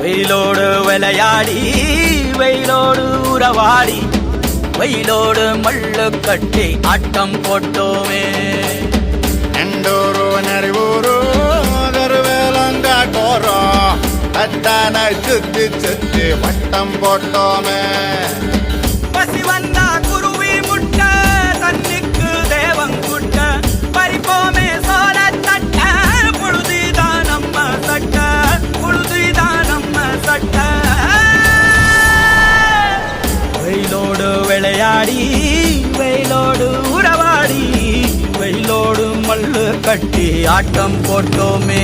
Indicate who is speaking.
Speaker 1: வெயிலோடு விளையாடி வெயிலோடு உறவாடி வெயிலோடு மல்லு கட்டி ஆட்டம் போட்டோமே.
Speaker 2: எண்டூரு நெறிவூரு கருவேலங்காட்டோரோ தட்டான சுத்தி சுத்தி வட்டம் போட்டோமே.
Speaker 1: பசி வந்தா குருவி முட்ட தண்ணிக்கு தேவங்குட்ட பறிப்போமே சோழ தட்ட புழுதிதான் நம்ம சட்ட புழுதிதான் நம்ம சட்ட. வெயிலோடு விளையாடி வெயிலோடு உறவாடி வெயிலோடு மல்லு கட்டி ஆட்டம் போட்டோமே.